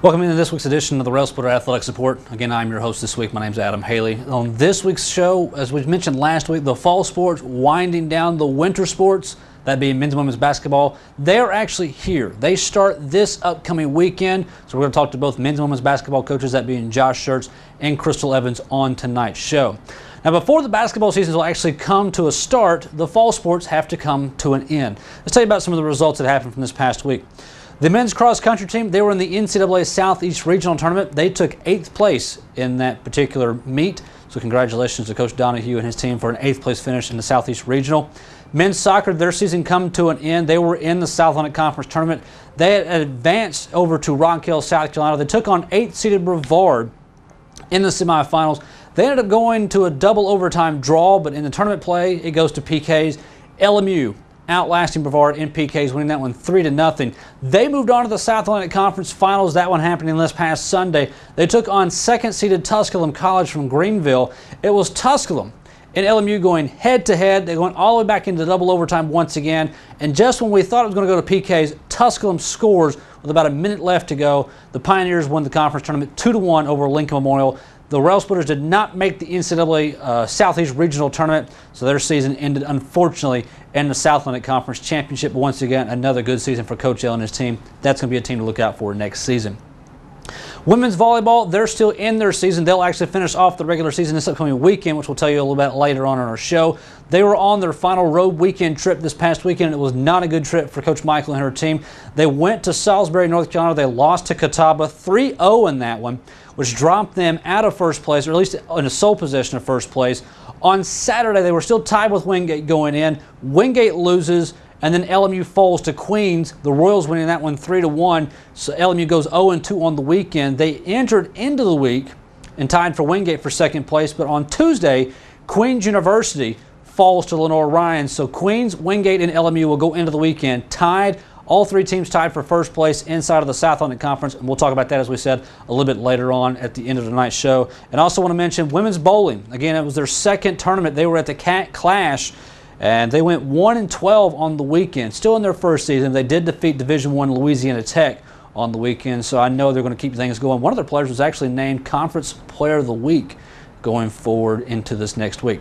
Welcome into this week's edition of the Railsplitter Athletic Report. Again, I'm your host this week. My name's Adam Haley. On this week's show, as we mentioned last week, the fall sports winding down, the winter sports, that being men's and women's basketball, they're actually here. They start this upcoming weekend. So we're going to talk to both men's and women's basketball coaches, that being Josh Schertz and Krystal Evans, on tonight's show. Now, before the basketball season will actually come to a start, the fall sports have to come to an end. Let's tell you about some of the results that happened from this past week. The men's cross-country team, they were in the NCAA Southeast Regional Tournament. They took 8th place in that particular meet. So congratulations to Coach Donahue and his team for an 8th place finish in the Southeast Regional. Men's soccer, their season come to an end. They were in the South Atlantic Conference Tournament. They had advanced over to Rock Hill, South Carolina. They took on 8th-seeded Brevard in the semifinals. They ended up going to a double overtime draw, but in the tournament play, it goes to PKs. LMU outlasting Brevard in PKs, winning that one 3-0. They moved on to the South Atlantic Conference Finals, that one happening this past Sunday. They took on 2nd-seeded Tusculum College from Greenville. It was Tusculum and LMU going head-to-head. They're going all the way back into double overtime once again. And just when we thought it was going to go to PKs, Tusculum scores with about a minute left to go. The Pioneers won the conference tournament 2-1 over Lincoln Memorial. The Railsplitters did not make the NCAA Southeast Regional Tournament, so their season ended, unfortunately, in the South Atlantic Conference Championship. But once again, another good season for Coach L and his team. That's going to be a team to look out for next season. Women's volleyball, they're still in their season. They'll actually finish off the regular season this upcoming weekend, which we'll tell you a little bit later on in our show. They were on their final road weekend trip this past weekend. It was not a good trip for Coach Michael and her team. They went to Salisbury, North Carolina. They lost to Catawba 3-0 in that one, which dropped them out of first place, or at least in a sole possession of first place. On Saturday, they were still tied with Wingate going in. Wingate loses, and then LMU falls to Queens. The Royals winning that one 3-1. So LMU goes 0-2 on the weekend. They entered into the week and tied for Wingate for second place. But on Tuesday, Queens University falls to Lenore Ryan. So Queens, Wingate, and LMU will go into the weekend tied. All three teams tied for first place inside of the South Atlantic Conference, and we'll talk about that, as we said, a little bit later on at the end of tonight's show. And I also want to mention women's bowling. Again, it was their second tournament. They were at the Cat Clash, and they went 1-12 on the weekend. Still in their first season. They did defeat Division I Louisiana Tech on the weekend, so I know they're going to keep things going. One of their players was actually named Conference Player of the Week going forward into this next week.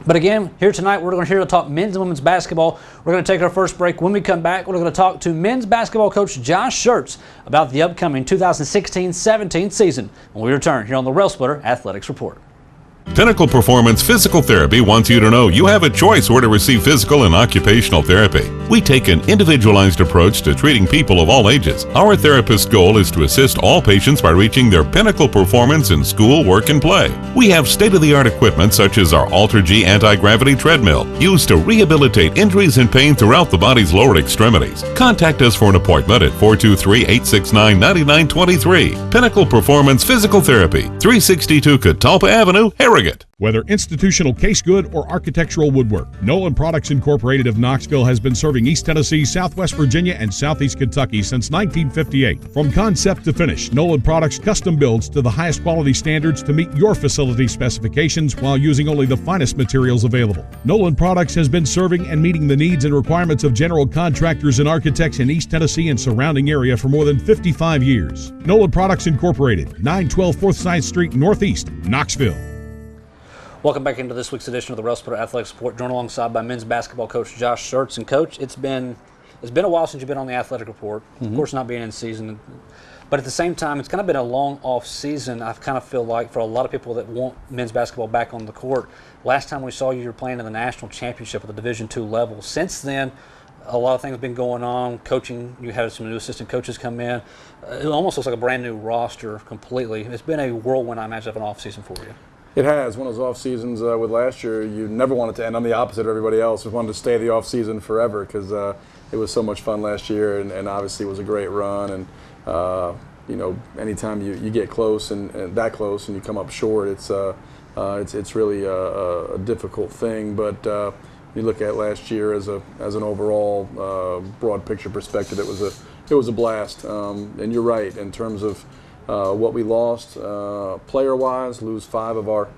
But again, here tonight, we're going to hear talk men's and women's basketball. We're going to take our first break. When we come back, we're going to talk to men's basketball coach Josh Schertz about the upcoming 2016-17 season when we return here on the Railsplitter Athletics Report. Pinnacle Performance Physical Therapy wants you to know you have a choice where to receive physical and occupational therapy. We take an individualized approach to treating people of all ages. Our therapist's goal is to assist all patients by reaching their pinnacle performance in school, work, and play. We have state-of-the-art equipment such as our Alter-G anti-gravity treadmill, used to rehabilitate injuries and pain throughout the body's lower extremities. Contact us for an appointment at 423-869-9923. Pinnacle Performance Physical Therapy, 362 Catalpa Avenue, Harrogate. Whether institutional case good or architectural woodwork, Nolan Products Incorporated of Knoxville has been serving East Tennessee, Southwest Virginia, and Southeast Kentucky since 1958. From concept to finish, Nolan Products custom builds to the highest quality standards to meet your facility specifications while using only the finest materials available. Nolan Products has been serving and meeting the needs and requirements of general contractors and architects in East Tennessee and surrounding area for more than 55 years. Nolan Products Incorporated, 912 4th Street Northeast, Knoxville. Welcome back into this week's edition of the Railsplitter Athletics Report, joined alongside by men's basketball coach Josh Schertz. And Coach, it's been a while since you've been on the Athletic Report. Of course, not being in season, but at the same time, it's kind of been a long off season. I kind of feel like for a lot of people that want men's basketball back on the court. Last time we saw you were playing in the national championship at the Division II level. Since then, a lot of things have been going on. Coaching, you had some new assistant coaches come in. It almost looks like a brand new roster completely. It's been a whirlwind, I imagine, of an off season for you. It has. One of those off seasons with last year, you never wanted to end. I'm the opposite of everybody else. We wanted to stay the off season forever because it was so much fun last year, and obviously it was a great run. And you know, anytime you get close and that close and you come up short, it's really a difficult thing. But you look at last year as an overall broad picture perspective, it was a blast. And you're right in terms of what we lost player-wise, lose 5 of our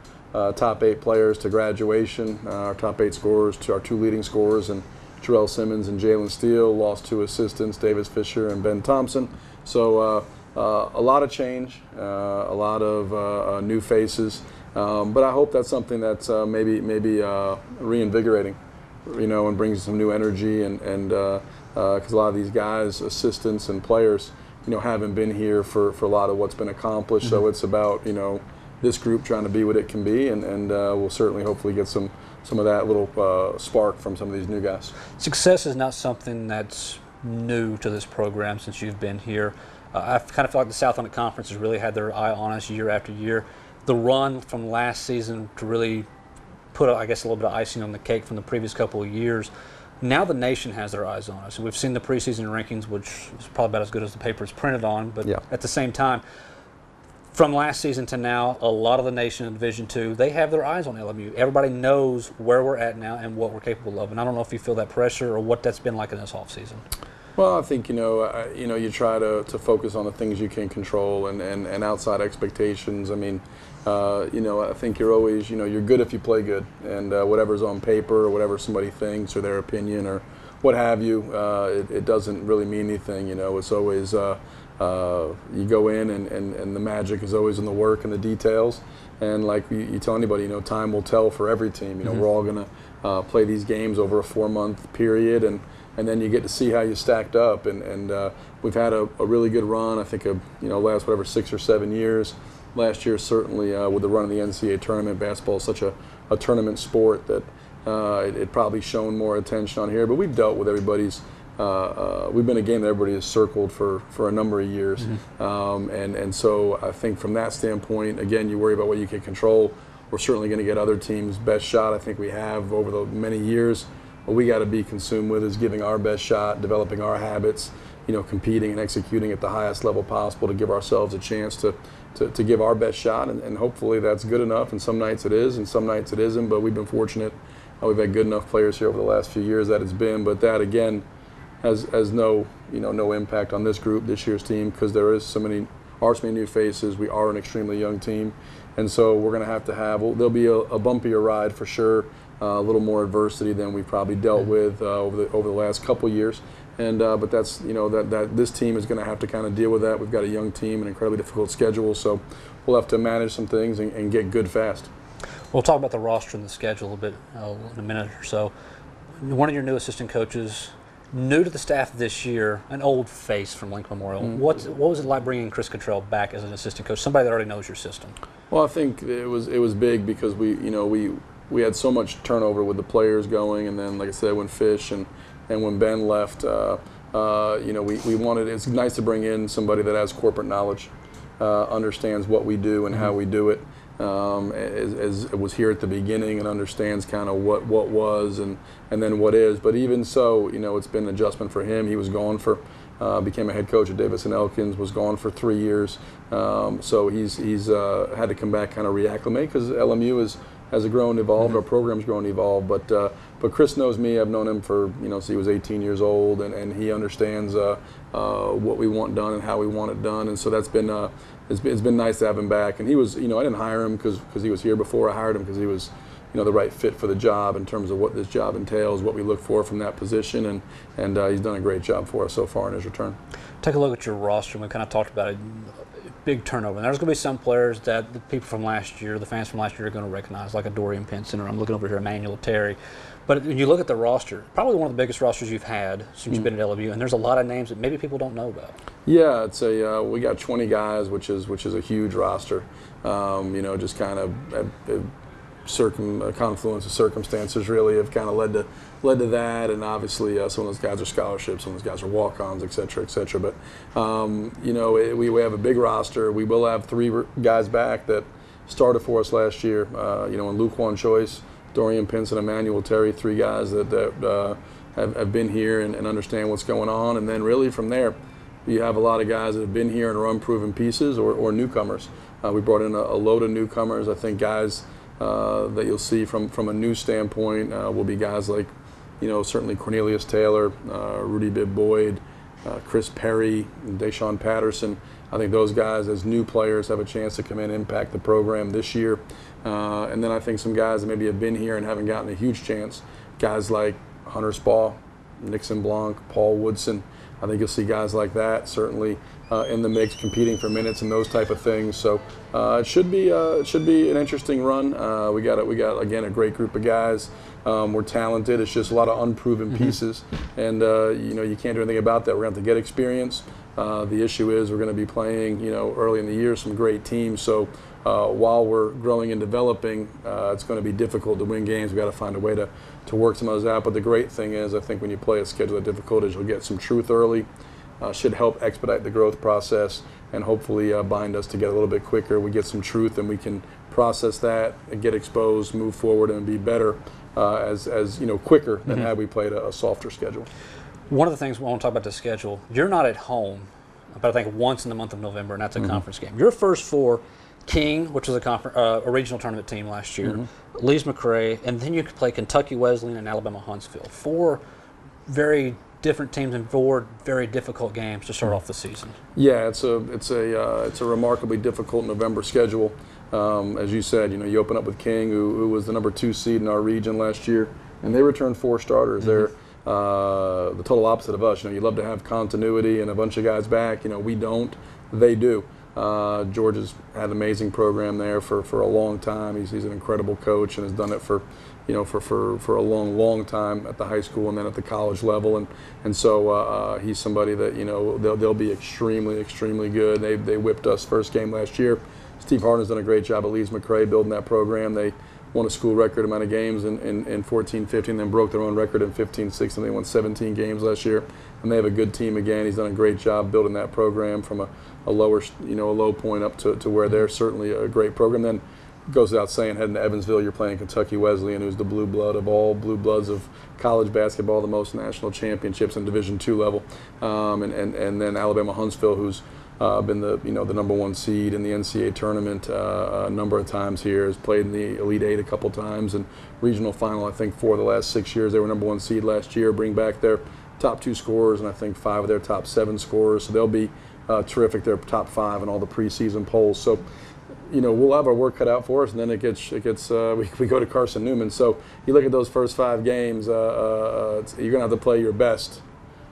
top 8 players to graduation, our top 8 scorers to our 2 leading scorers, and Terrell Simmons and Jalen Steele, lost 2 assistants, Davis Fisher and Ben Thompson. So a lot of change, a lot of new faces, but I hope that's something that's maybe reinvigorating, and brings some new energy, and because a lot of these guys, assistants and players, haven't been here for a lot of what's been accomplished. So it's about this group trying to be what it can be, and we'll certainly hopefully get some of that little spark from some of these new guys. Success is not something that's new to this program since you've been here. I kind of feel like the South Atlantic Conference has really had their eye on us year after year. The run from last season to really put, I guess, a little bit of icing on the cake from the previous couple of years. Now the nation has their eyes on us. And we've seen the preseason rankings, which is probably about as good as the paper is printed on. But at the same time, from last season to now, a lot of the nation in Division II, they have their eyes on LMU. Everybody knows where we're at now and what we're capable of. And I don't know if you feel that pressure or what that's been like in this offseason. Well, I think you try to focus on the things you can control and outside expectations. I mean, I think you're always you're good if you play good, and whatever's on paper or whatever somebody thinks or their opinion or what have you, it doesn't really mean anything. It's always you go in and the magic is always in the work and the details. And like you tell anybody, time will tell for every team. We're all gonna play these games over a 4-month period, and then you get to see how you stacked up. And we've had a really good run, I think, last 6 or 7 years. Last year, certainly, with the run of the NCAA tournament. Basketball is such a tournament sport that it probably shown more attention on here. But we've dealt with everybody's. We've been a game that everybody has circled for a number of years. And so I think from that standpoint, again, you worry about what you can control. We're certainly going to get other teams' best shot. I think we have over the many years. What we got to be consumed with is giving our best shot, developing our habits, competing and executing at the highest level possible to give ourselves a chance to give our best shot, and hopefully that's good enough. And some nights it is, and some nights it isn't. But we've been fortunate; we've had good enough players here over the last few years that it's been. But that again has no impact on this group, this year's team, because there is so many new faces. We are an extremely young team, and so we're going to have. There'll be a bumpier ride for sure. A little more adversity than we've probably dealt with over the last couple years, but that's that this team is going to have to kind of deal with that. We've got a young team, an incredibly difficult schedule, so we'll have to manage some things and get good fast. We'll talk about the roster and the schedule a little bit in a minute or so. One of your new assistant coaches, new to the staff this year, an old face from Lincoln Memorial. What was it like bringing Krystal back as an assistant coach, somebody that already knows your system? Well, I think it was big because we had so much turnover with the players going, and then, like I said, when Fish and when Ben left, we wanted. It's nice to bring in somebody that has corporate knowledge, understands what we do and how we do it, as it was here at the beginning, and understands kind of what was and then what is. But even so, it's been an adjustment for him. He was gone became a head coach at Davis and Elkins, was gone for 3 years, so he's had to come back, kind of reacclimate, because LMU has grown and evolved. Our program's grown and evolved. But Chris knows me. I've known him for since he was 18 years old, and he understands what we want done and how we want it done. And so that's been it's been nice to have him back. And he was I didn't hire him because he was here before. I hired him because he was the right fit for the job in terms of what this job entails, what we look for from that position, and he's done a great job for us so far in his return. Take a look at your roster. We kind of talked about it. Big turnover. And there's going to be some players that the people from last year, the fans from last year, are going to recognize, like a Dorian Pinson, or I'm looking over here, Emmanuel Terry. But when you look at the roster, probably one of the biggest rosters you've had since you've been at LMU, and there's a lot of names that maybe people don't know about. Yeah, it's we got 20 guys, which is a huge roster. Just kind of a confluence of circumstances really have kind of led to that, and obviously some of those guys are scholarships, some of those guys are walk-ons, et cetera, et cetera. But we have a big roster. We will have 3 guys back that started for us last year. And Luke Juan Choice, Dorian Pinson, Emmanuel Terry, 3 guys that have been here and understand what's going on. And then really from there, you have a lot of guys that have been here and are unproven pieces or newcomers. We brought in a load of newcomers. I think guys that you'll see from a new standpoint will be guys like, certainly Cornelius Taylor, Rudy Bibb Boyd, Chris Perry, and Deshaun Patterson. I think those guys, as new players, have a chance to come in and impact the program this year. And then I think some guys that maybe have been here and haven't gotten a huge chance, guys like Hunter Spall, Nixon Blanc, Paul Woodson, I think you'll see guys like that certainly in the mix, competing for minutes and those type of things. So it should be an interesting run. We got again a great group of guys. We're talented. It's just a lot of unproven pieces, and you can't do anything about that. We're going to have to get experience. The issue is we're going to be playing early in the year some great teams. So while we're growing and developing, it's going to be difficult to win games. We've got to find a way to work some of those out. But the great thing is, I think when you play a schedule that difficult is you'll get some truth early. Should help expedite the growth process and hopefully bind us together a little bit quicker. We get some truth and we can process that and get exposed, move forward, and be better as quicker than had we played a softer schedule. One of the things we want to talk about the schedule, you're not at home, but I think once in the month of November, and that's a conference game. Your first four, King, which was a regional tournament team last year, Lees McRae, and then you could play Kentucky Wesleyan and Alabama Huntsville. Four very different teams and four very difficult games to start off the season. Yeah, it's a remarkably difficult November schedule. As you said, you open up with King, who was the number 2 seed in our region last year, and they returned 4 starters. They're the total opposite of us. You love to have continuity and a bunch of guys back. We don't. They do. George has had an amazing program there for a long time. He's an incredible coach and has done it for a long time at the high school and then at the college level, and so he's somebody that they'll be extremely good. They whipped us first game last year. Steve Harden's done a great job at Lees McRae building that program. They won a school record amount of games in 14-15, then broke their own record in 15-16. They won 17 games last year, and they have a good team again. He's done a great job building that program from a low point up to where they're certainly a great program. Then goes without saying, heading to Evansville, you're playing Kentucky Wesleyan, who's the blue blood of all blue bloods of college basketball, the most national championships in Division II level, and then Alabama Huntsville, who's been the number 1 seed in the NCAA tournament a number of times here, has played in the Elite Eight a couple times, and regional final I think 4 of the last 6 years. They were number 1 seed last year. Bring back their top 2 scorers and I think 5 of their top 7 scorers, so they'll be terrific. They're top 5 in all the preseason polls. So we'll have our work cut out for us, and then it gets we go to Carson Newman. So you look at those first 5 games, you're going to have to play your best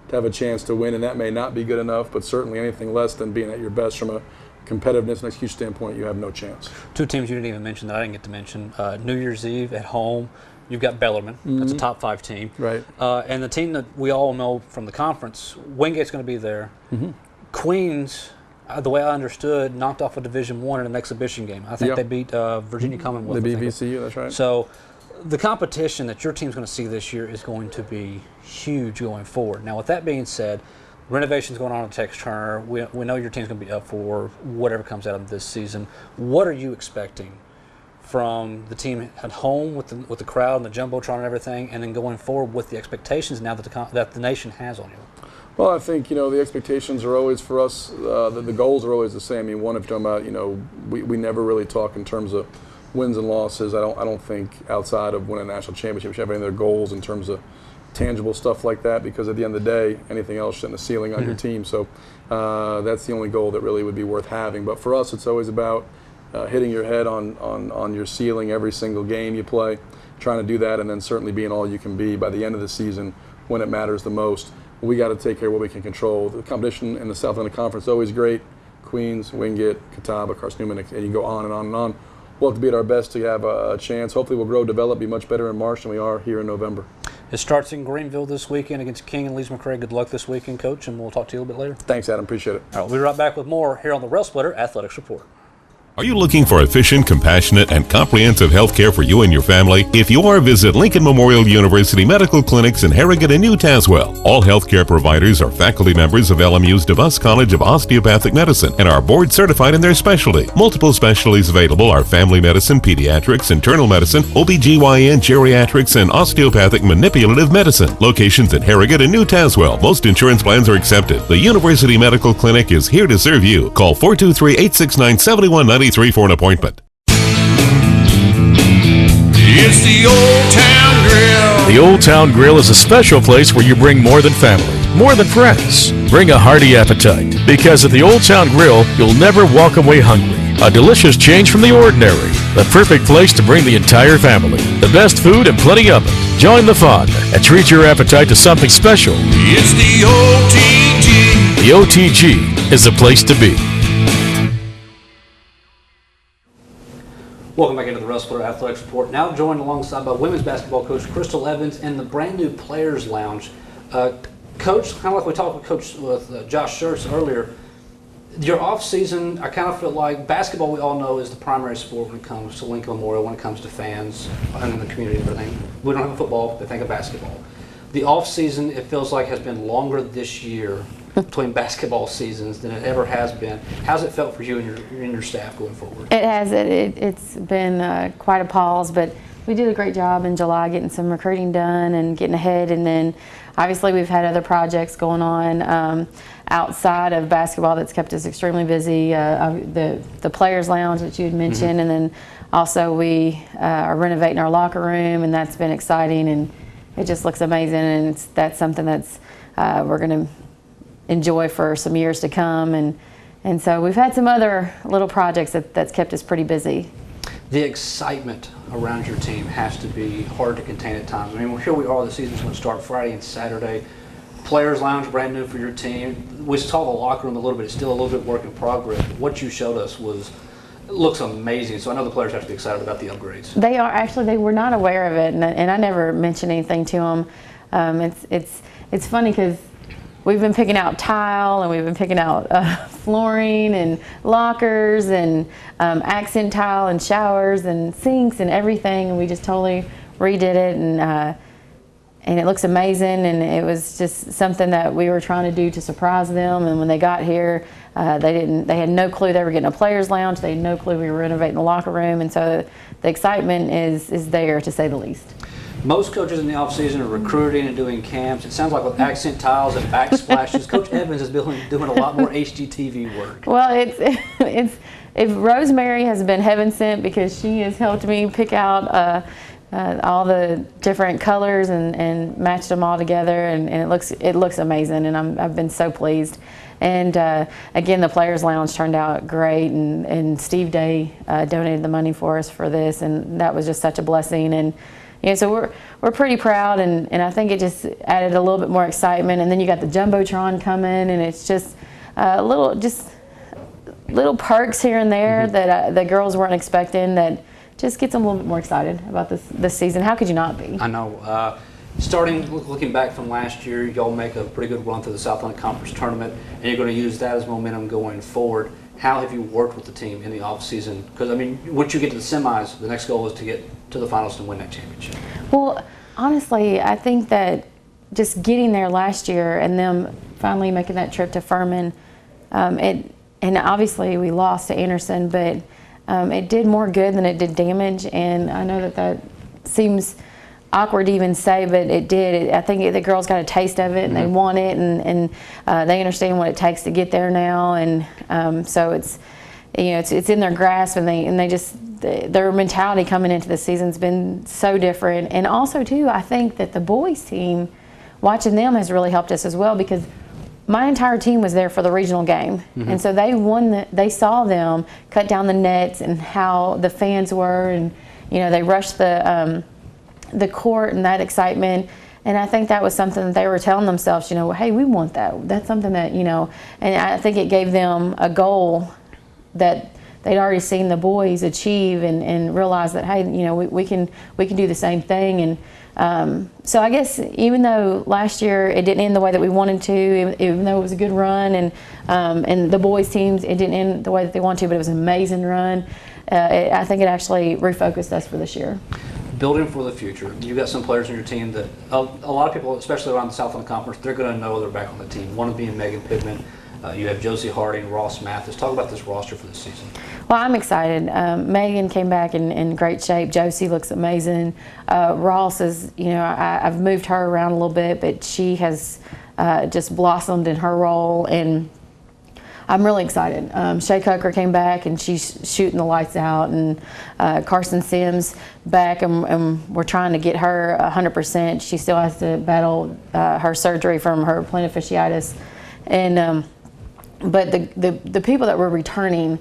to have a chance to win, and that may not be good enough, but certainly anything less than being at your best from a competitiveness and execution standpoint, you have no chance. 2 teams you didn't even mention that I didn't get to mention. New Year's Eve at home, you've got Bellarmine. That's a top 5 team. Right. And the team that we all know from the conference, Wingate's going to be there. Queens, the way I understood, knocked off a Division I in an exhibition game. I think they beat Virginia Commonwealth. They beat VCU, that's right. So the competition that your team's going to see this year is going to be huge going forward. Now, with that being said, renovations going on at Tex Turner. We know your team's going to be up for whatever comes out of this season. What are you expecting from the team at home with the crowd and the jumbotron and everything, and then going forward with the expectations now that the nation has on you? Well, I think the expectations are always for us. The goals are always the same. I mean, one, if you're talking about we never really talk in terms of wins and losses. I don't think outside of winning a national championship, you have any other goals in terms of tangible stuff like that, because at the end of the day, anything else is setting the ceiling on your team. So that's the only goal that really would be worth having. But for us, it's always about hitting your head on your ceiling every single game you play, trying to do that, and then certainly being all you can be by the end of the season when it matters the most. We got to take care of what we can control. The competition in the South Atlantic Conference is always great. Queens, Wingate, Catawba, Carson Newman, and you go on and on and on. We'll have to be at our best to have a chance. Hopefully we'll grow, develop, be much better in March than we are here in November. It starts in Greenville this weekend against King and Lees McRae. Good luck this weekend, Coach, and we'll talk to you a little bit later. Thanks, Adam. Appreciate it. All right, we'll be right back with more here on the Railsplitter Athletics Report. Are you looking for efficient, compassionate, and comprehensive health care for you and your family? If you are, visit Lincoln Memorial University Medical Clinics in Harrogate and New Tazewell. All healthcare providers are faculty members of LMU's DeVos College of Osteopathic Medicine and are board certified in their specialty. Multiple specialties available are family medicine, pediatrics, internal medicine, OBGYN, geriatrics, and osteopathic manipulative medicine. Locations at Harrogate and New Tazewell. Most insurance plans are accepted. The University Medical Clinic is here to serve you. Call 423-869-7190 for an appointment. It's the Old Town Grill. The Old Town Grill is a special place where you bring more than family, more than friends. Bring a hearty appetite, because at the Old Town Grill, you'll never walk away hungry. A delicious change from the ordinary. The perfect place to bring the entire family. The best food and plenty of it. Join the fun and treat your appetite to something special. It's the OTG the OTG is the place to be. Welcome back into the Railsplitter Athletics Report. Now joined alongside by women's basketball coach Krystal Evans in the brand new Players Lounge. Coach, kind of like we talked with Josh Schertz earlier, your off season, I kind of feel like basketball, we all know, is the primary sport when it comes to Lincoln Memorial, when it comes to fans and in the community and everything. We don't have a football, they think of basketball. The off season, it feels like, has been longer this year between basketball seasons than it ever has been. How's it felt for you and your staff going forward? It has. It's been quite a pause, but we did a great job in July getting some recruiting done and getting ahead. And then obviously we've had other projects going on outside of basketball that's kept us extremely busy. The Players Lounge that you had mentioned, and then also we are renovating our locker room, and that's been exciting, and it just looks amazing. And that's something that's we're going to enjoy for some years to come, and so we've had some other little projects that's kept us pretty busy. The excitement around your team has to be hard to contain at times. I mean, here we are, the season's going to start Friday and Saturday. Players Lounge, brand new for your team. We saw the locker room a little bit. It's still a little bit work in progress. What you showed us looks amazing. So I know the players have to be excited about the upgrades. They are. Actually, they were not aware of it, and I never mentioned anything to them. It's funny because we've been picking out tile, and we've been picking out flooring and lockers and accent tile and showers and sinks and everything, and we just totally redid it, and it looks amazing, and it was just something that we were trying to do to surprise them. And when they got here, they had no clue they were getting a Players Lounge. They had no clue we were renovating the locker room, and so the excitement is there, to say the least. Most coaches in the offseason are recruiting and doing camps. It sounds like with accent tiles and backsplashes, Coach Evans is doing a lot more HGTV work. Well, if Rosemary has been heaven sent, because she has helped me pick out all the different colors and matched them all together, and it looks amazing, and I've been so pleased. And again, the Players Lounge turned out great, and Steve Day donated the money for us for this, and that was just such a blessing. And so we're pretty proud, and I think it just added a little bit more excitement. And then you got the Jumbotron coming, and it's just little perks here and there that the girls weren't expecting, that just gets them a little bit more excited about this season. How could you not be? I know. Looking back from last year, y'all make a pretty good run through the Southland Conference Tournament, and you're going to use that as momentum going forward. How have you worked with the team in the offseason? Because, I mean, once you get to the semis, the next goal is to get to the finals and win that championship. Well, honestly, I think that just getting there last year and them finally making that trip to Furman, and obviously we lost to Anderson, but it did more good than it did damage. And I know that seems awkward to even say, but it did. I think the girls got a taste of it, and they want it, and they understand what it takes to get there now. And so it's in their grasp, and they just, their mentality coming into the season's been so different. And also too, I think that the boys team, watching them has really helped us as well, because my entire team was there for the regional game, and so they saw them cut down the nets and how the fans were, and they rushed the court and that excitement. And I think that was something that they were telling themselves, hey, we want that. That's something that, and I think it gave them a goal that they'd already seen the boys achieve, and realize that, hey, we can do the same thing. And so I guess even though last year it didn't end the way that we wanted to, even though it was a good run, and the boys teams, it didn't end the way that they wanted to, but it was an amazing run. I think it actually refocused us for this year. Building for the future, you've got some players on your team that a lot of people, especially around the Southland Conference, they're going to know they're back on the team. One of being Megan Pittman. You have Josie Harding, Ross Mathis. Talk about this roster for this season. Well, I'm excited. Megan came back in great shape. Josie looks amazing. Ross is, I've moved her around a little bit, but she has just blossomed in her role, and I'm really excited. Shay Coker came back, and she's shooting the lights out, and Carson Sims back, and we're trying to get her 100%. She still has to battle her surgery from her plantar fasciitis, and but the people that were returning,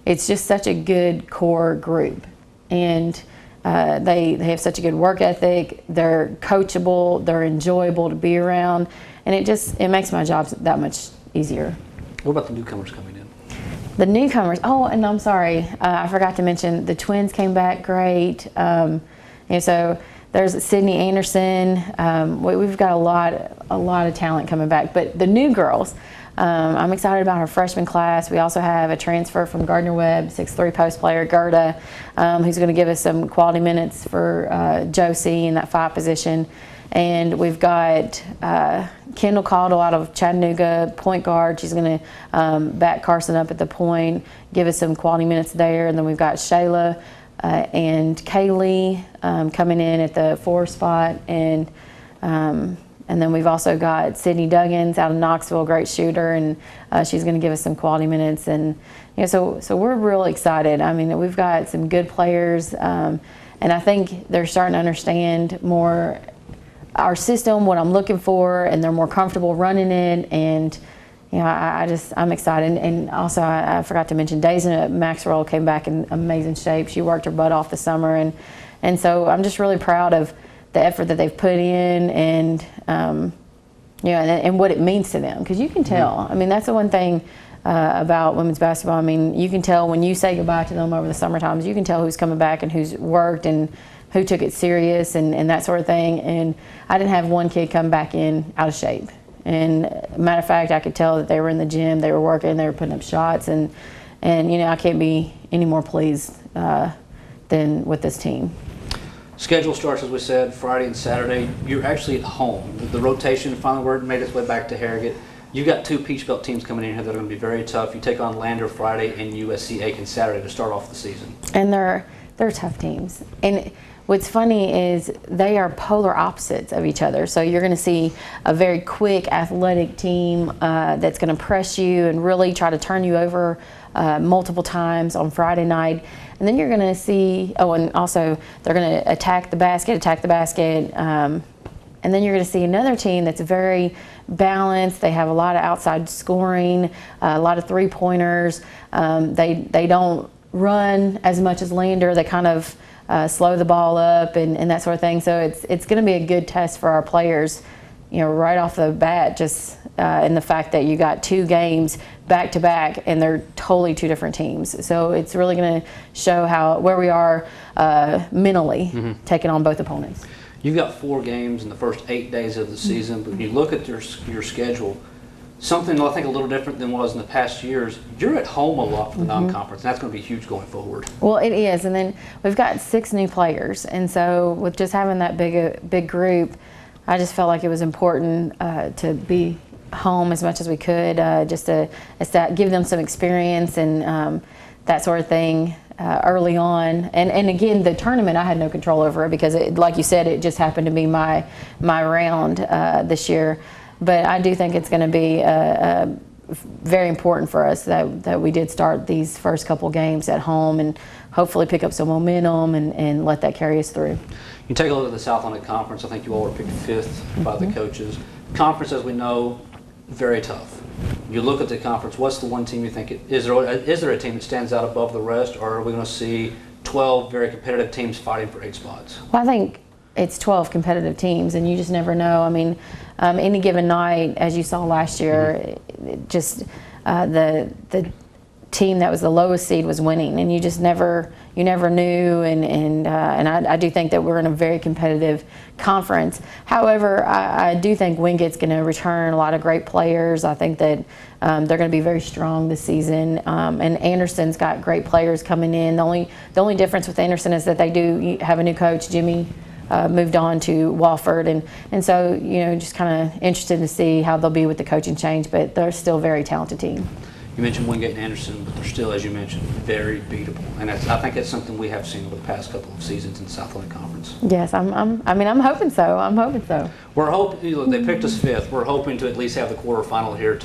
it's just such a good core group, and they have such a good work ethic. They're coachable, they're enjoyable to be around, and it makes my job that much easier. What about the newcomers coming in? The newcomers. Oh, and I'm sorry, I forgot to mention the twins came back great. So there's Sydney Anderson. We've got a lot of talent coming back. But the new girls, I'm excited about our freshman class. We also have a transfer from Gardner-Webb, 6'3" post player, Gerda, who's going to give us some quality minutes for Josie in that 5 position. And we've got Kendall Caudill out of Chattanooga, point guard. She's going to back Carson up at the point, give us some quality minutes there. And then we've got Shayla and Kaylee coming in at the 4 spot. And then we've also got Sydney Duggins out of Knoxville, great shooter, and she's going to give us some quality minutes. And so we're really excited. I mean, we've got some good players, and I think they're starting to understand more our system, what I'm looking for, and they're more comfortable running it. And I'm excited. And also, I forgot to mention, Daisy Maxwell came back in amazing shape. She worked her butt off the summer, and so I'm just really proud of the effort that they've put in, and and what it means to them, because you can tell. I mean, that's the one thing about women's basketball. I mean, you can tell when you say goodbye to them over the summer times. You can tell who's coming back and who's worked and who took it serious and that sort of thing. And I didn't have one kid come back in out of shape. And matter of fact, I could tell that they were in the gym, they were working, they were putting up shots, and I can't be any more pleased than with this team. Schedule starts, as we said, Friday and Saturday. You're actually at home. The rotation finally made its way back to Harrogate. You've got 2 Peach Belt teams coming in here that are going to be very tough. You take on Lander Friday and USC Aiken Saturday to start off the season. And they're tough teams. And what's funny is they are polar opposites of each other. So you're going to see a very quick, athletic team that's going to press you and really try to turn you over multiple times on Friday night. And then you're going to see, and also they're going to attack the basket. And then you're going to see another team that's very balanced. They have a lot of outside scoring, a lot of 3-pointers. They don't run as much as Lander. They kind of slow the ball up and that sort of thing. So it's going to be a good test for our players, right off the bat, just in the fact that you got 2 games back to back and they're totally 2 different teams. So it's really going to show where we are mentally taking on both opponents. You've got 4 games in the first 8 days of the season, but when you look at your schedule, something I think a little different than was in the past years, you're at home a lot for the non-conference, and that's going to be huge going forward. Well, it is, and then we've got 6 new players, and so with just having that big group, I just felt like it was important to be home as much as we could, just to give them some experience and that sort of thing early on. And again, the tournament I had no control over because, like you said, it just happened to be my round this year. But I do think it's going to be very important for us that we did start these first couple games at home and hopefully pick up some momentum and let that carry us through. You take a look at the South Atlantic Conference. I think you all were picked 5th by the coaches. Conference, as we know, very tough. You look at the conference, what's the one team you think, is there a team that stands out above the rest, or are we going to see 12 very competitive teams fighting for 8 spots? Well, I think it's 12 competitive teams, and you just never know. I mean, any given night, as you saw last year, just the team that was the lowest seed was winning, and you just never knew. And I do think that we're in a very competitive conference. However, I do think Wingett's going to return a lot of great players. I think that they're going to be very strong this season. And Anderson's got great players coming in. The only difference with Anderson is that they do have a new coach, Jimmy. Moved on to Wofford, and so just kind of interested to see how they'll be with the coaching change, but they're still a very talented team. You mentioned Wingate and Anderson, but they're still, as you mentioned, very beatable, and I think that's something we have seen over the past couple of seasons in the South Atlantic Conference. Yes, I'm hoping so. We're hoping they picked us 5th. We're hoping to at least have the quarterfinal here.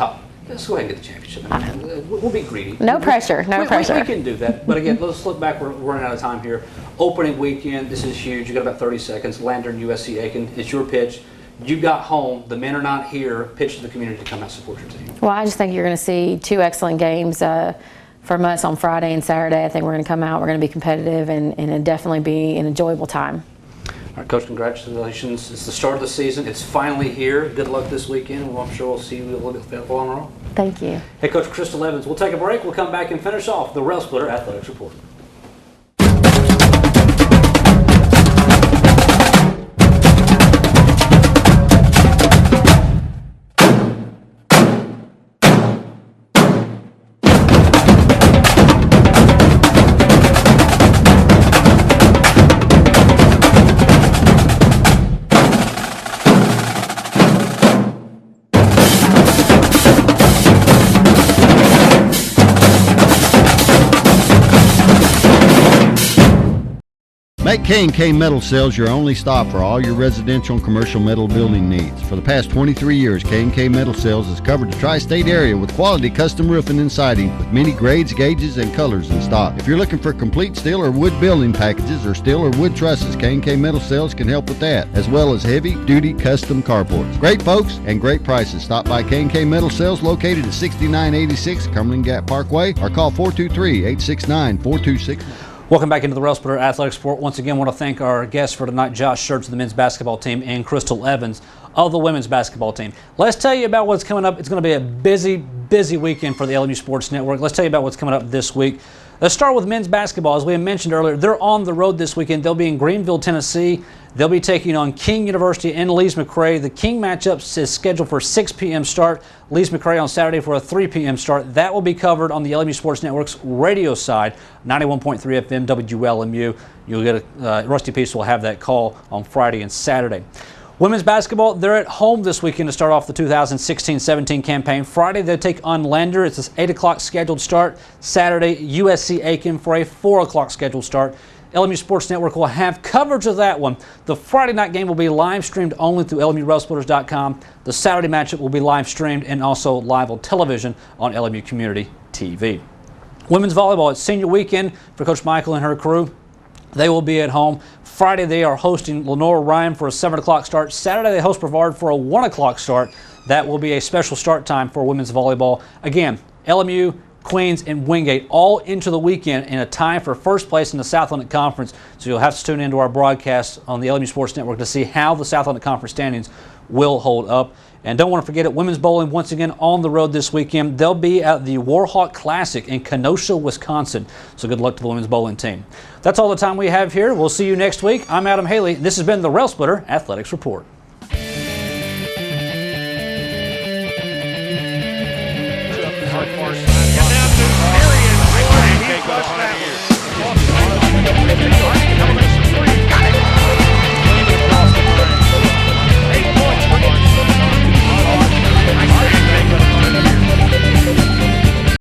Let's go ahead and get the championship. We'll be greedy. No pressure. We can do that. But again, let's look back. We're running out of time here. Opening weekend, this is huge. You got about 30 seconds. Lander and USC Aiken. It's your pitch. You got home. The men are not here. Pitch to the community to come out and support your team. Well, I just think you're going to see 2 excellent games from us on Friday and Saturday. I think we're going to come out. We're going to be competitive and it'll definitely be an enjoyable time. All right, Coach, congratulations. It's the start of the season. It's finally here. Good luck this weekend. Well, I'm sure we'll see you a little bit on the road. Thank you. Head coach Krystal Evans. We'll take a break. We'll come back and finish off the Railsplitter Athletics Report. Make K&K Metal Sales your only stop for all your residential and commercial metal building needs. For the past 23 years, K&K Metal Sales has covered the tri-state area with quality custom roofing and siding with many grades, gauges, and colors in stock. If you're looking for complete steel or wood building packages or steel or wood trusses, K&K Metal Sales can help with that, as well as heavy-duty custom carports. Great folks and great prices. Stop by K&K Metal Sales located at 6986 Cumberland Gap Parkway or call 423-869-4269. Welcome back into the Railsplitter Athletics Report. Once again, I want to thank our guests for tonight, Josh Schertz of the men's basketball team and Krystal Evans of the women's basketball team. Let's tell you about what's coming up. It's going to be a busy weekend for the LMU Sports Network. Let's tell you about what's coming up this week. Let's start with men's basketball. As we mentioned earlier, they're on the road this weekend. They'll be in Greenville, Tennessee. They'll be taking on King University and Lees-McRae. The King matchup is scheduled for a 6 p.m. start. Lees-McRae on Saturday for a 3 p.m. start. That will be covered on the LMU Sports Network's radio side, 91.3 FM WLMU. You'll get Rusty Peace will have that call on Friday and Saturday. Women's basketball, they're at home this weekend to start off the 2016-17 campaign. Friday, they take on Lander. It's an 8 o'clock scheduled start. Saturday, USC Aiken for a 4 o'clock scheduled start. LMU Sports Network will have coverage of that one. The Friday night game will be live streamed only through LMURailsplitters.com. The Saturday matchup will be live streamed and also live on television on LMU Community TV. Women's volleyball, it's senior weekend for Coach Michael and her crew. They will be at home. Friday, they are hosting Lenora Ryan for a 7 o'clock start. Saturday, they host Brevard for a 1 o'clock start. That will be a special start time for women's volleyball. Again, LMU, Queens, and Wingate all into the weekend in a tie for first place in the South Atlantic Conference. So you'll have to tune into our broadcast on the LMU Sports Network to see how the South Atlantic Conference standings will hold up. And don't want to forget it, women's bowling once again on the road this weekend. They'll be at the Warhawk Classic in Kenosha, Wisconsin. So good luck to the women's bowling team. That's all the time we have here. We'll see you next week. I'm Adam Haley. This has been the Railsplitter Athletics Report. Hard